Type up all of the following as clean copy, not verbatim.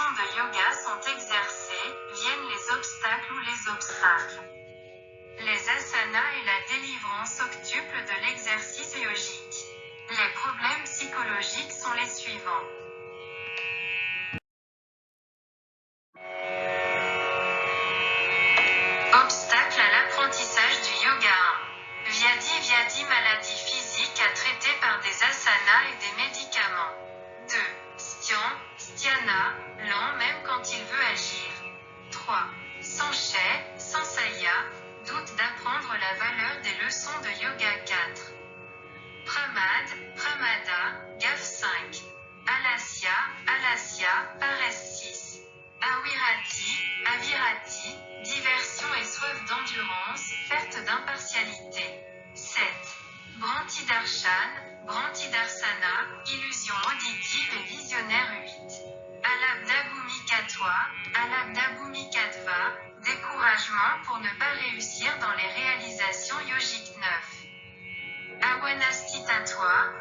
leçons de yoga sont exercées, viennent les obstacles ou les obstacles. Les asanas et la délivrance octuple de l'exercice yogique. Les problèmes psychologiques sont les suivants. Obstacle à l'apprentissage du yoga 1. Vyadi maladie physique à traiter par des asanas et des médicaments. 2. Sthana, lent même quand il veut agir. 3. Sansaya, doute d'apprendre la valeur des leçons de yoga 4. Pramada, gaffe 5. Alasya, paresse 6. Avirati, diversion et soif d'endurance, perte d'impartialité. 7. Brantidarsana, illusion auditive et visionnaire 8. Alabdabhumikatva, découragement pour ne pas réussir dans les réalisations yogiques 9. Avanastitattva,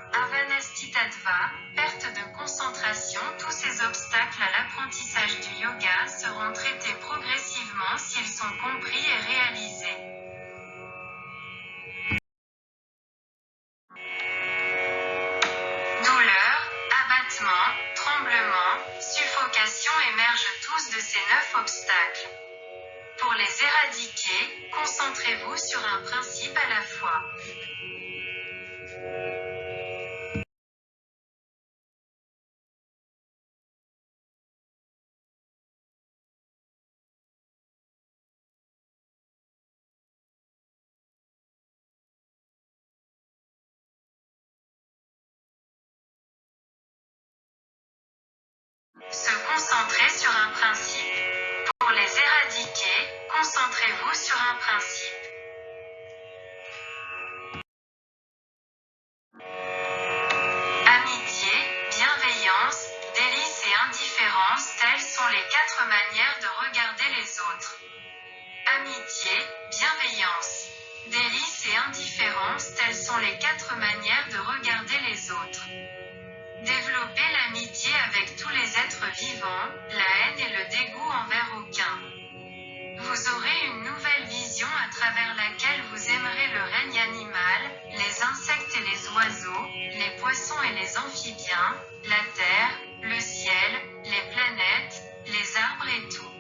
perte de concentration. Tous ces obstacles à l'apprentissage du yoga seront traités progressivement s'ils sont compris et réalisés. Douleur, abattement, tremblement, suffocation émergent tous de ces 9 obstacles. Pour les éradiquer, concentrez-vous sur un principe à la fois. Se concentrer sur un principe. Pour les éradiquer, concentrez-vous sur un principe. Amitié, bienveillance, délice et indifférence, telles sont les 4 manières de regarder les autres. Amitié, bienveillance, délice et indifférence, telles sont les 4 manières de regarder les autres. Développer l'amitié avec tous les êtres vivants, la haine et le dégoût envers aucun. Vous aurez une nouvelle vision à travers laquelle vous aimerez le règne animal, les insectes et les oiseaux, les poissons et les amphibiens, la terre, le ciel, les planètes, les arbres et tout.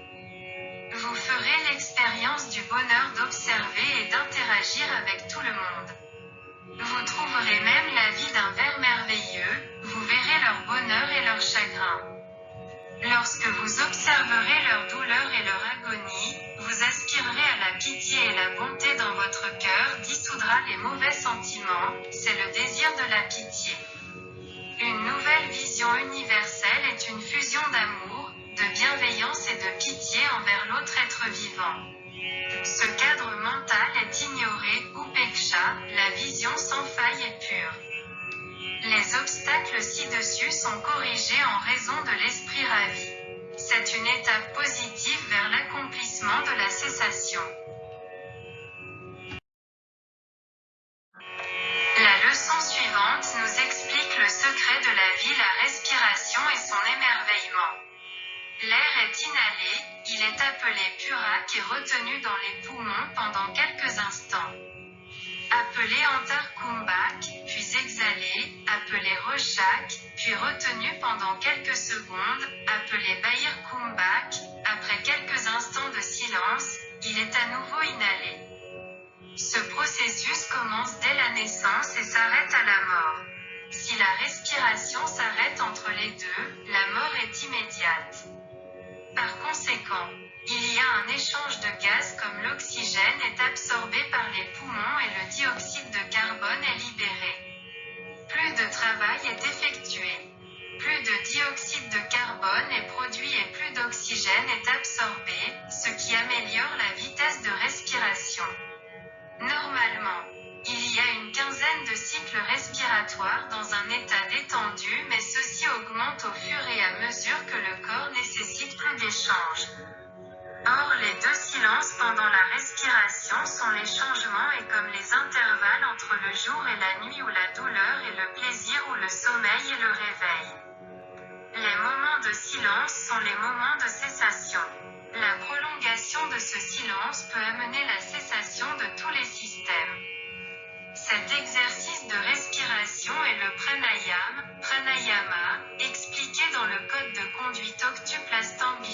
Vous ferez l'expérience du bonheur d'observer et d'interagir avec tout le monde. Vous trouverez même la vie d'un ver merveilleux, vous verrez leur bonheur et leur chagrin. Lorsque vous observerez leur douleur et leur agonie, vous aspirerez à la pitié et la bonté dans votre cœur dissoudra les mauvais sentiments, c'est le désir de la pitié. Une nouvelle vision universelle est une fusion d'amour, de bienveillance et de pitié envers l'autre être vivant. Ce cadre mental est ignoré, upeksha, la vision sans faille et pure. Les obstacles ci-dessus sont corrigés en raison de l'esprit ravi. C'est une étape positive vers l'accomplissement de la cessation. La leçon suivante nous explique le secret de la vie, la respiration et son émerveillement. L'air est inhalé, il est appelé purak et retenu dans les poumons pendant quelques instants. Appelé antarkumbhak, puis exhalé, appelé roshak, puis retenu pendant quelques secondes, appelé bahirkumbhak, après quelques instants de silence, il est à nouveau inhalé. Ce processus commence dès la naissance et s'arrête à la mort. Si la respiration s'arrête entre les deux, la mort est immédiate. Par conséquent, il y a un échange de gaz comme l'oxygène est absorbé par les poumons et le dioxyde de carbone est libéré. Plus de travail est effectué. Plus de dioxyde de carbone est produit et plus d'oxygène est absorbé, ce qui améliore la vitesse de respiration. Normalement, il y a une quinzaine de cycles respiratoires dans un état détendu, mais ceci augmente au fur et à mesure que le corps nécessite plus d'échanges. Or, les 2 silences pendant la respiration sont les changements et comme les intervalles entre le jour et la nuit ou la douleur et le plaisir ou le sommeil et le réveil. Les moments de silence sont les moments de cessation. La prolongation de ce silence peut amener la cessation de tous les systèmes. Cet exercice de respiration est le pranayama, expliqué dans le code de conduite octuple Astanga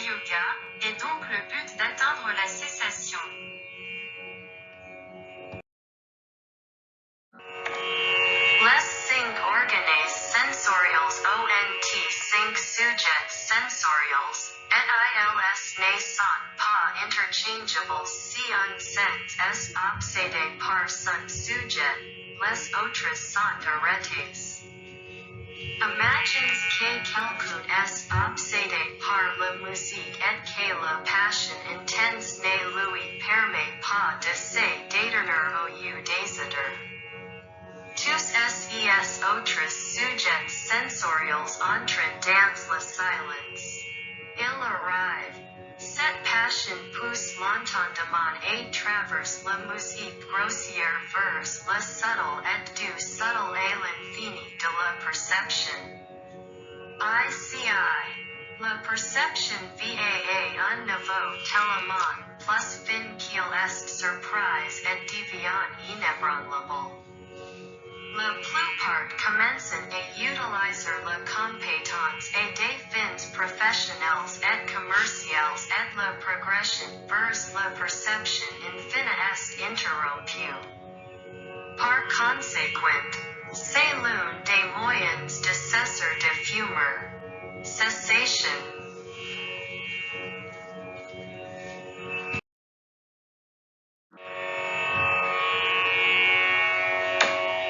Yoga, est donc le but d'atteindre la cessation. Les 5 organes sensorials ont cinq sujets sensorials, et ils ne sont pas interchangeables si un sens est obsédé par son sujet, les autres sont arrêtés. Imagines que quelqu'un est obsédé par la musique et que la passion intense ne lui permet pas de se détourner au désir. Tous ces autres sujets sensorials entrent dans le silence. Il arrive. Cette passion pousse l'entendement et traverse la musique grossière vers le subtle et du subtle à l'infini de la perception. ICI. La perception va un niveau tellement plus fin qu'il est surprise et devient inébranlable. La plupart commencent à utiliser la compétence et des fins professionnelles et commerciales et la progression vers la perception infine est interrompue. Par conséquent, c'est l'un des moyens de cesser de fumer. Cessation.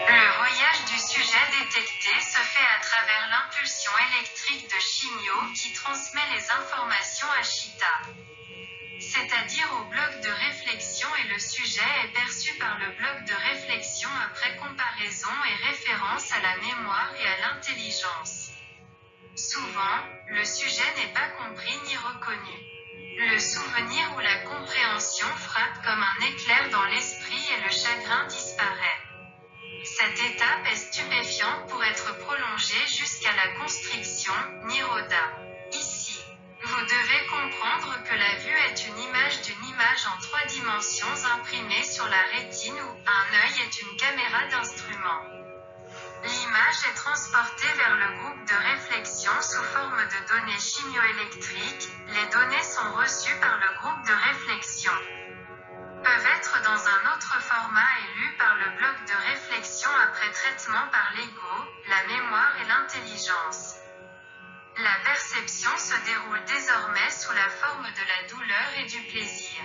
Le voyage du sujet détecté se fait à travers l'impulsion électrique de Shinyo qui transmet les informations à Shita. C'est-à-dire au bloc de réflexion et le sujet est perçu par le bloc de réflexion après comparaison et référence à la mémoire et à l'intelligence. Souvent, le sujet n'est pas compris ni reconnu. Le souvenir ou la compréhension frappe comme un éclair dans l'esprit et le chagrin disparaît. Cette étape est stupéfiante pour être prolongée jusqu'à la constriction, Niroda. Ici, vous devez comprendre que la vue est une image d'une image en 3 dimensions imprimée sur la rétine où un œil est une caméra d'instrument. L'image est transportée vers le groupe de réflexion sous forme de données chimioélectriques, les données sont reçues par le groupe de réflexion. Peuvent être dans un autre format et lues par le bloc de réflexion après traitement par l'ego, la mémoire et l'intelligence. La perception se déroule désormais sous la forme de la douleur et du plaisir.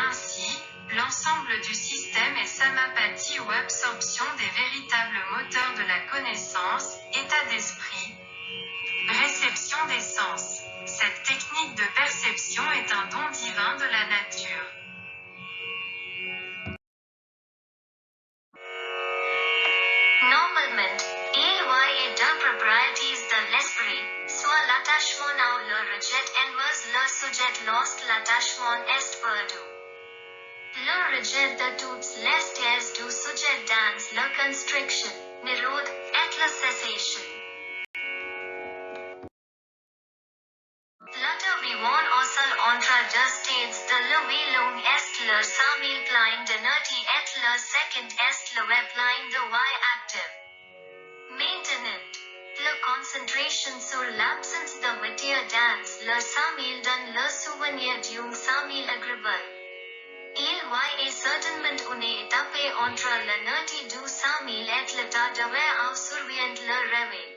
Ainsi, l'ensemble du système est samapathie ou absorption des véritables moteurs de la connaissance, état d'esprit, réception des sens. Cette technique de perception est un don divin de la nature. Normalement, il y a deux propriétés de l'esprit, soit l'attachement ou le rejet et le sujet lorsque l'attachement est perdu. Le rejet de toutes les thèses du sujet dans la constriction, nirodha, et la cessation. L'auto-vivant oscille entre deux stades de l'huilung est le samil-plein d'inertie et le second est le web-plein de Y active. Maintenant, la concentration sur l'absence de matière dans le samil donne le souvenir d'un samil agréable. Il y a certainement une étape entre l'inertie du samil et l'état de veille survient le réveil.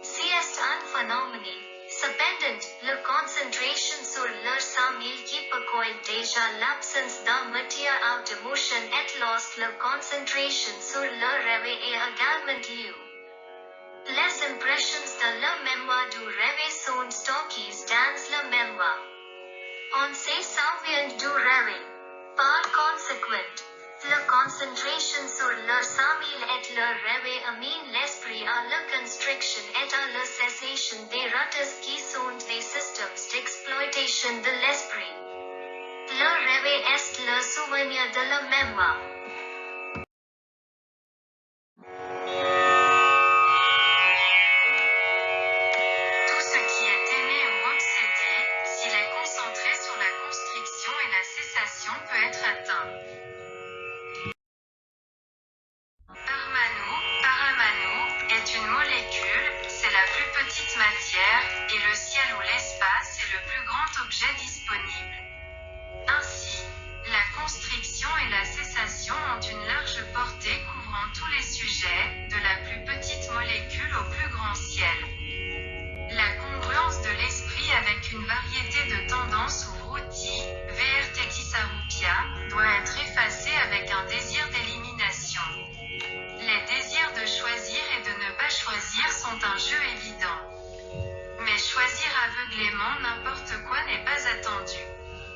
Si est un phénomène. Cependant, la concentration sur le samil qui peut déjà l'absence de matière ou d'émotion et lorsque la concentration sur le réveil est également lieu. Les impressions de la mémoire du réveil sont stockées dans la mémoire. On se souvient du réveil. Par conséquent, la concentration sur le samil et le réveil amène l'esprit à la constriction et à la cessation des rates qui sont des systèmes d'exploitation de l'esprit. Le réveil est le souvenir de la mémoire. qu'une variété de tendances ou vruti, Vertetisarupia, doit être effacée avec un désir d'élimination. Les désirs de choisir et de ne pas choisir sont un jeu évident. Mais choisir aveuglément n'importe quoi n'est pas attendu.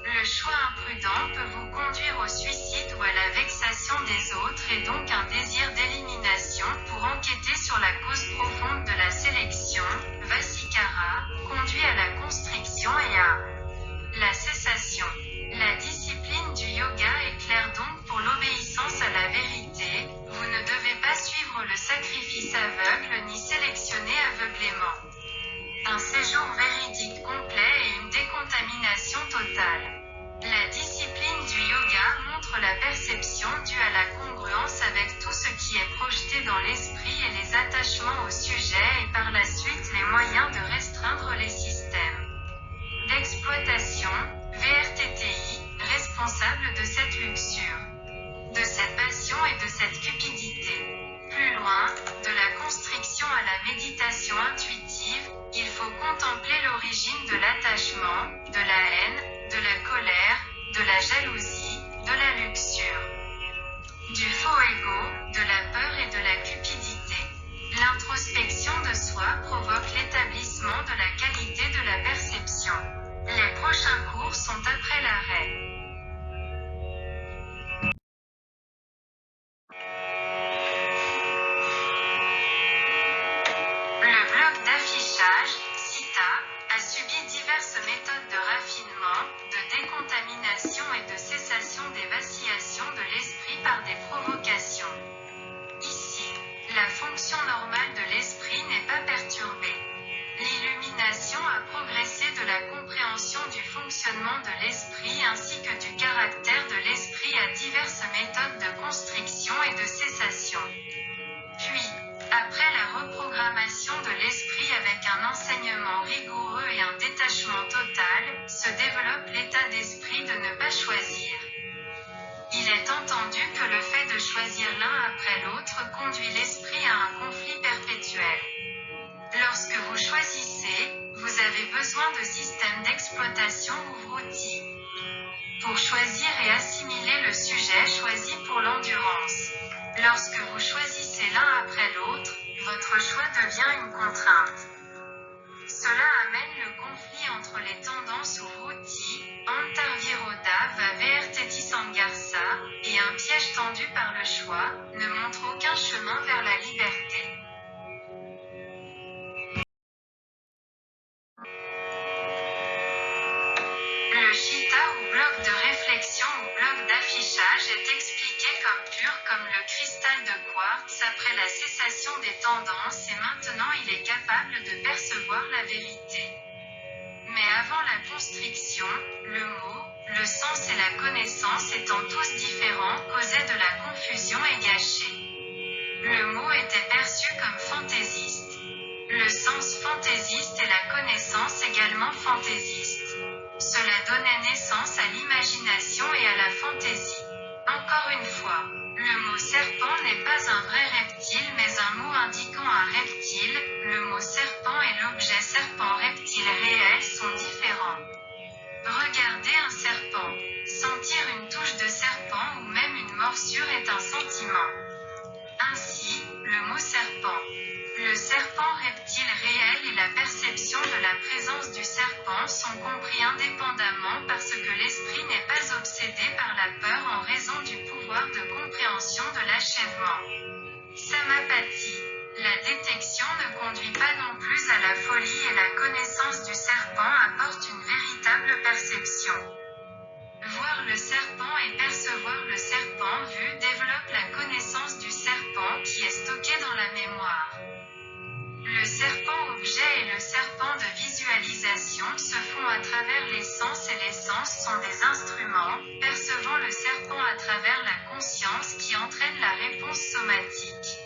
Le choix imprudent peut vous conduire au suicide ou à la vexation des autres et donc un désir d'élimination pour enquêter sur la cause profonde de la sélection, Vasikara, conduit à la constriction et à la cessation. La discipline du yoga est claire donc pour l'obéissance à la vérité, vous ne devez pas suivre le sacrifice aveugle ni sélectionner aveuglément. Un séjour véridique complet et une décontamination totale. La discipline du yoga montre la perception due à la congruence avec tout ce qui est projeté dans l'esprit et les attachements au sujet et par la suite les moyens de restreindre les systèmes d'exploitation, VRTTI, responsables de cette luxure, de cette passion et de cette cupidité. Plus loin, de la constriction à la méditation intuitive, il faut contempler l'origine de l'attachement, de la haine, de la colère, de la jalousie, de la luxure, du faux ego, de la peur et de la cupidité. L'introspection de soi provoque l'établissement de la qualité de la perception. Les prochains cours sont après l'arrêt. Le bloc d'affichage, CITA, a subi diverses méthodes de raffinement, de décontamination et de cessation des vacillations de l'esprit par des provocations. Ici, la fonction normale de l'esprit n'est pas perturbée. L'illumination a progressé de la compréhension du fonctionnement de l'esprit ainsi que du caractère de l'esprit à diverses méthodes de constriction et de cessation. Puis, après la reprogrammation de l'esprit avec un enseignement rigoureux et un détachement total, se développe l'état d'esprit de ne pas choisir. Il est entendu que le fait de choisir l'un après l'autre conduit l'esprit à un conflit perpétuel. Lorsque vous choisissez, vous avez besoin de systèmes d'exploitation ou vruti. Pour choisir et assimiler le sujet choisi pour l'endurance. Lorsque vous choisissez l'un après l'autre, votre choix devient une contrainte. Cela amène le conflit entre les tendances ou vruti, Antarviroda va Verteti Sangarsa, et un piège tendu par le choix, ne montre aucun chemin vers la liberté. Le chitta ou bloc de réflexion ou bloc d'affichage est expliqué comme pur comme le cristal de quartz après la cessation des tendances et maintenant il est capable de percevoir la vérité. Mais avant la constriction, le mot, le sens et la connaissance étant tous différents causaient de la confusion et gâchaient. Le mot était perçu comme fantaisiste. Le sens fantaisiste et la connaissance également fantaisiste. Cela donnait naissance à l'imagination et à la fantaisie. Encore une fois, le mot serpent n'est pas un vrai reptile mais un mot indiquant un reptile, le mot serpent et l'objet serpent reptile réel sont différents. Regarder un serpent, sentir une touche de serpent ou même une morsure est un sentiment. Ainsi, le mot serpent. Le serpent reptile réel et la perception de la présence du serpent sont compris indépendamment parce que l'esprit n'est pas obsédé par la peur en raison du pouvoir de compréhension de l'achèvement. Samapati. La détection ne conduit pas non plus à la folie et la connaissance du serpent apporte une véritable perception. Voir le serpent et percevoir le serpent vu développe la connaissance du serpent qui est stocké dans la mémoire. Le serpent objet et le serpent de visualisation se font à travers les sens et les sens sont des instruments, percevant le serpent à travers la conscience qui entraîne la réponse somatique.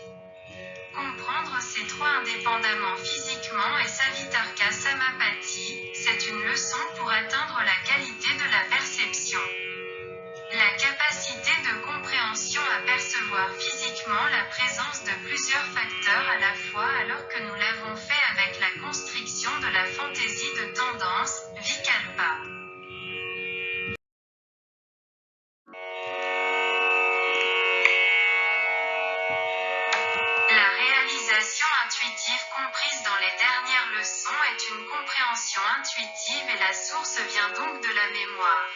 Comprendre ces trois indépendamment physiquement et Savitarka Samapati, c'est une leçon pour atteindre la qualité de la perception. La capacité de compréhension à percevoir physiquement la présence de plusieurs facteurs à la fois alors que nous l'avons fait avec la constriction de la fantaisie de tendance, intuitive et la source vient donc de la mémoire.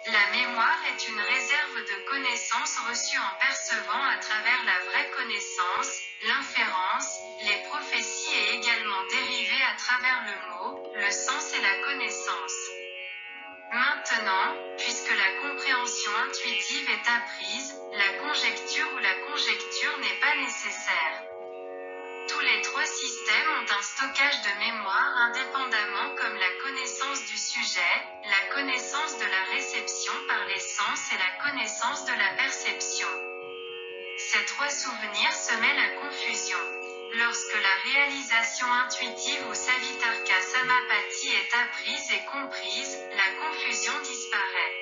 La mémoire est une réserve de connaissances reçues en percevant à travers la vraie connaissance, l'inférence, les prophéties et également dérivées à travers le mot, le sens et la connaissance. Maintenant, puisque la compréhension intuitive est apprise, la conjecture ou la conjecture n'est pas nécessaire. Tous les trois systèmes ont un stockage de mémoire indépendamment comme la connaissance du sujet, la connaissance de la réception par les sens et la connaissance de la perception. Ces trois souvenirs semaient la confusion. Lorsque la réalisation intuitive ou Savitarka Samapati est apprise et comprise, la confusion disparaît.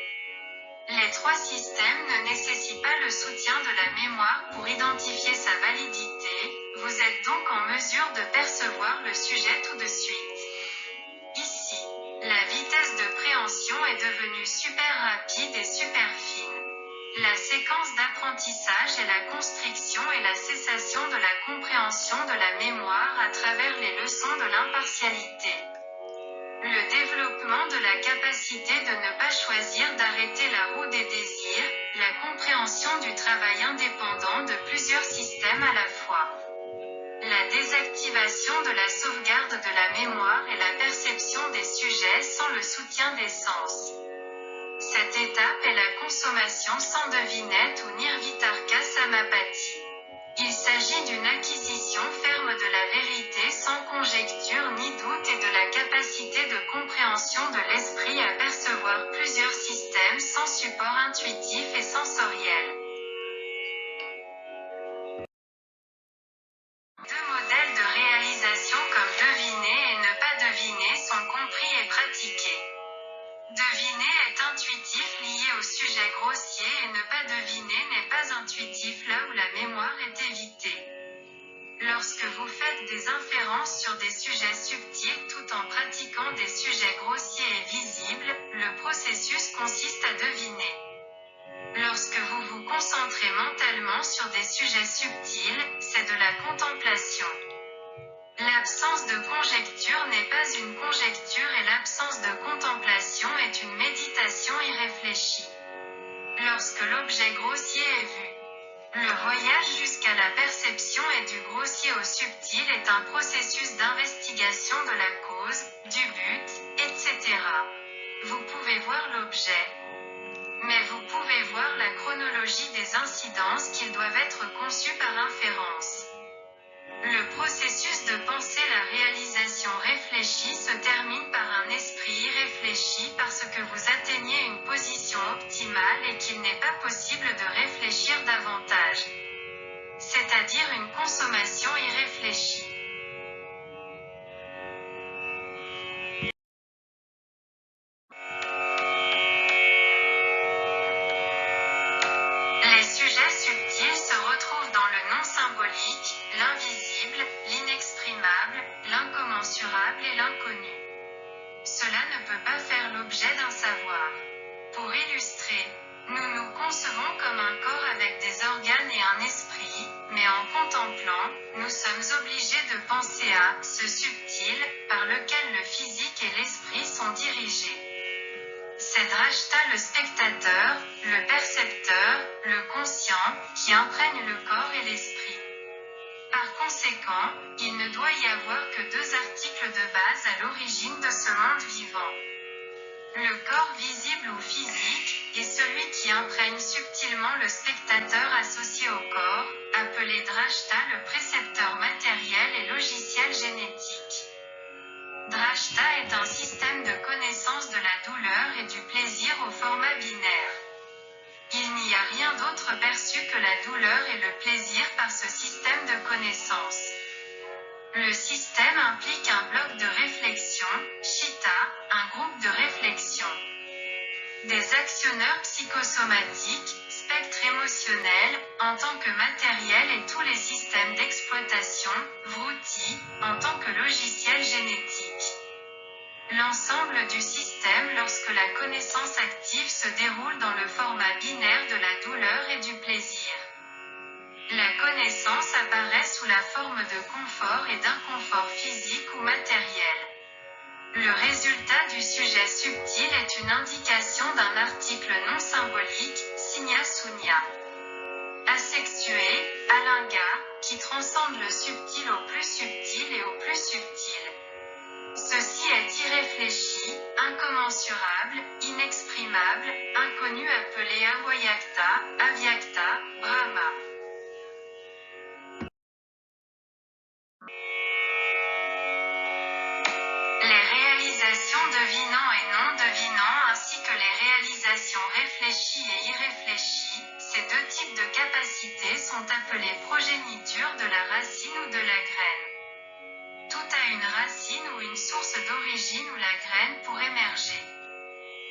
Les trois systèmes ne nécessitent pas le soutien de la mémoire pour identifier sa validité, vous êtes donc en mesure de percevoir le sujet tout de suite. Ici, la vitesse de préhension est devenue super rapide et super fine. La séquence d'apprentissage est la constriction et la cessation de la compréhension de la mémoire à travers les leçons de l'impartialité. Le développement de la capacité de ne pas choisir d'arrêter la roue des désirs, la compréhension du travail indépendant de plusieurs systèmes à la fois. La désactivation de la sauvegarde de la mémoire et la perception des sujets sans le soutien des sens. Cette étape est la consommation sans devinette ou Nirvitarka Samapati. Il s'agit d'une acquisition ferme de la vérité sans conjecture ni doute et de la capacité de compréhension de l'esprit à percevoir plusieurs systèmes sans support intuitif et sensoriel. Deux modèles de réalisation comme deviner et ne pas deviner sont compris et pratiqués. Deviner est intuitif lié au sujet grossier et ne pas deviner n'est pas intuitif là où la mémoire est évitée. Lorsque vous faites des inférences sur des sujets subtils tout en pratiquant des sujets grossiers et visibles, le processus consiste à deviner. Lorsque vous vous concentrez mentalement sur des sujets subtils, c'est de la contemplation. L'absence de conjecture n'est pas une conjecture et l'absence de contemplation est une méditation irréfléchie. Lorsque l'objet grossier est vu, le voyage jusqu'à la perception et du grossier au subtil est un processus d'investigation de la cause, du but, etc. Vous pouvez voir l'objet, mais vous pouvez voir la chronologie des incidences qu'ils doivent être conçus par inférence. Le processus de penser la réalisation réfléchie se termine par un esprit irréfléchi parce que vous atteignez une position optimale et qu'il n'est pas possible de réfléchir davantage. C'est-à-dire une consommation irréfléchie. Les sujets subtils se retrouvent dans le non symbolique, l'invisible, l'inexprimable, l'incommensurable et l'inconnu. Cela ne peut pas faire l'objet d'un savoir. Pour illustrer, nous nous concevons comme un corps avec des organes et un esprit, mais en contemplant, nous sommes obligés de penser à ce subtil, par lequel le physique et l'esprit sont dirigés. C'est Drashta le spectateur, le percepteur, le conscient, qui imprègne le corps et l'esprit. Par conséquent, il ne doit y avoir que deux articles de base à l'origine de ce monde vivant. Le corps visible ou physique, est celui qui imprègne subtilement le spectateur associé au corps, appelé Drashta le précepteur matériel et logiciel génétique. Drashta est un système de connaissance de la douleur et du plaisir au format binaire. Il n'y a rien d'autre perçu que la douleur et le plaisir par ce système de connaissance. Le système implique un bloc de réflexion, Chitta, un groupe de réflexion. Des actionneurs psychosomatiques, spectre émotionnel, en tant que matériel et tous les systèmes d'exploitation, Vruti, en tant que logiciel génétique. L'ensemble du système lorsque la connaissance active se déroule dans le format binaire de la douleur et du plaisir. La connaissance apparaît sous la forme de confort et d'inconfort physique ou matériel. Le résultat du sujet subtil est une indication d'un article non symbolique, signa sunya. Asexué, alinga, qui transcende le subtil au plus subtil et au plus subtil. Ceci est irréfléchi, incommensurable, inexprimable, inconnu appelé Avyakta, Avyakta, Brahma. Les réalisations devinant et non devinant ainsi que les réalisations réfléchies et irréfléchies, ces deux types de capacités sont appelées progéniture de la racine ou de la graine. Tout a une racine ou une source d'origine où la graine pour émerger.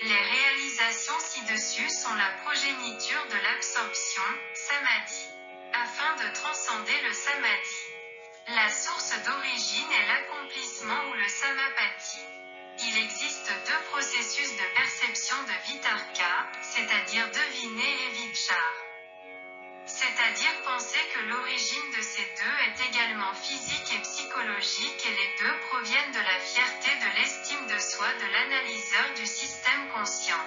Les réalisations ci-dessus sont la progéniture de l'absorption, samadhi. Afin de transcender le samadhi, la source d'origine est l'accomplissement ou le samapati. Il existe deux processus de perception de vitarka, c'est-à-dire deviner et vichar. C'est-à-dire penser que l'origine de ces deux est également physique et psychologique et les deux proviennent de la fierté de l'estime de soi de l'analyseur du système conscient.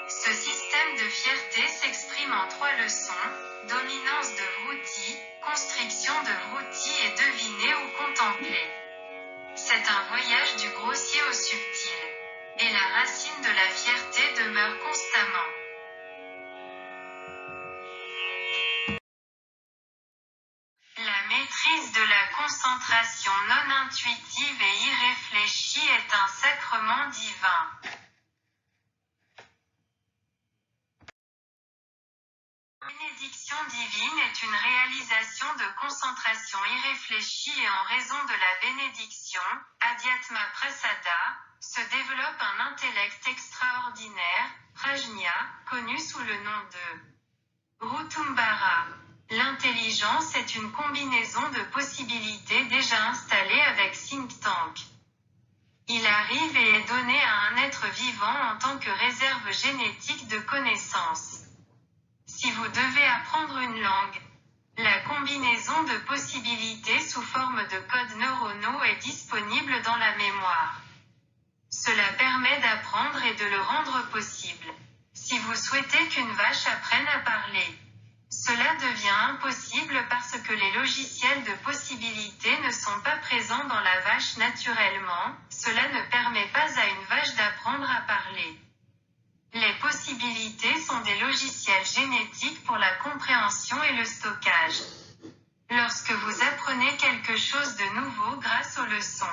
Ce système de fierté s'exprime en trois leçons: dominance de vruti, constriction de vruti et deviner ou contempler. C'est un voyage du grossier au subtil. Et la racine de la fierté demeure constamment. La maîtrise de la concentration non intuitive et irréfléchie est un sacrement divin. La bénédiction divine est une réalisation de concentration irréfléchie et en raison de la bénédiction, Adhyatma Prasada, se développe un intellect extraordinaire, Prajna, connu sous le nom de Rutumbara. L'intelligence est une combinaison de possibilités déjà installées avec think tank. Il arrive et est donné à un être vivant en tant que réserve génétique de connaissances. Si vous devez apprendre une langue, la combinaison de possibilités sous forme de codes neuronaux est disponible dans la mémoire. Cela permet d'apprendre et de le rendre possible. Si vous souhaitez qu'une vache apprenne à parler, cela devient impossible parce que les logiciels de possibilités ne sont pas présents dans la vache naturellement, cela ne permet pas à une vache d'apprendre à parler. Les possibilités sont des logiciels génétiques pour la compréhension et le stockage. Lorsque vous apprenez quelque chose de nouveau grâce aux leçons,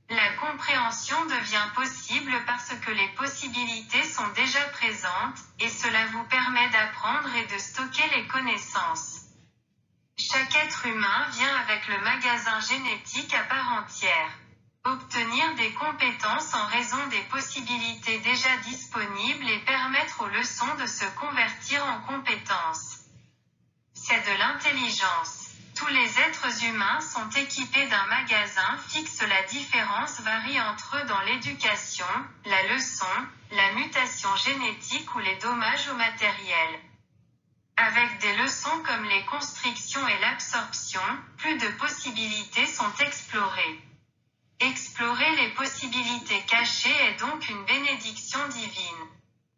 la compréhension devient possible parce que les possibilités sont déjà présentes, et cela vous permet d'apprendre et de stocker les connaissances. Chaque être humain vient avec le magasin génétique à part entière. Obtenir des compétences en raison des possibilités déjà disponibles et permettre aux leçons de se convertir en compétences. C'est de l'intelligence. Tous les êtres humains sont équipés d'un magasin fixe. La différence varie entre eux dans l'éducation, la leçon, la mutation génétique ou les dommages au matériel. Avec des leçons comme les constrictions et l'absorption, plus de possibilités sont explorées. Explorer les possibilités cachées est donc une bénédiction divine.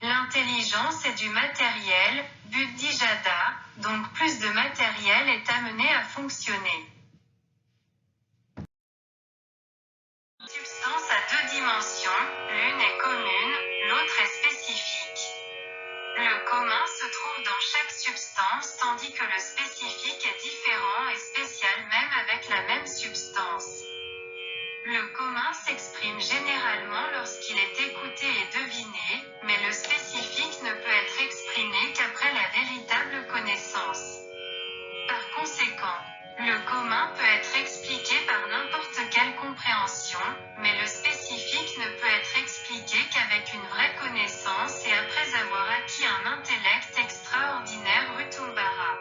L'intelligence est du matériel, buddhijada, donc plus de matériel est amené à fonctionner. Une substance à deux dimensions, l'une est commune, l'autre est spécifique. Le commun se trouve dans chaque substance tandis que le spécifique est différent et spécial même avec la même substance. Le commun s'exprime généralement lorsqu'il est écouté et deviné, mais le spécifique ne peut être exprimé qu'après la véritable connaissance. Par conséquent, le commun peut être expliqué par n'importe quelle compréhension, mais le spécifique ne peut être expliqué qu'avec une vraie connaissance et après avoir acquis un intellect extraordinaire Rutumbara.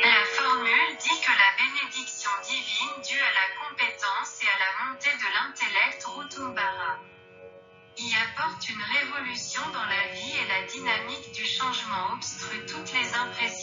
La formule dit que la bénédiction divine due à la compétence et à la montée de l'intellect Rutumbara y apporte apporte une révolution dans la vie et la dynamique du changement obstrue toutes les impressions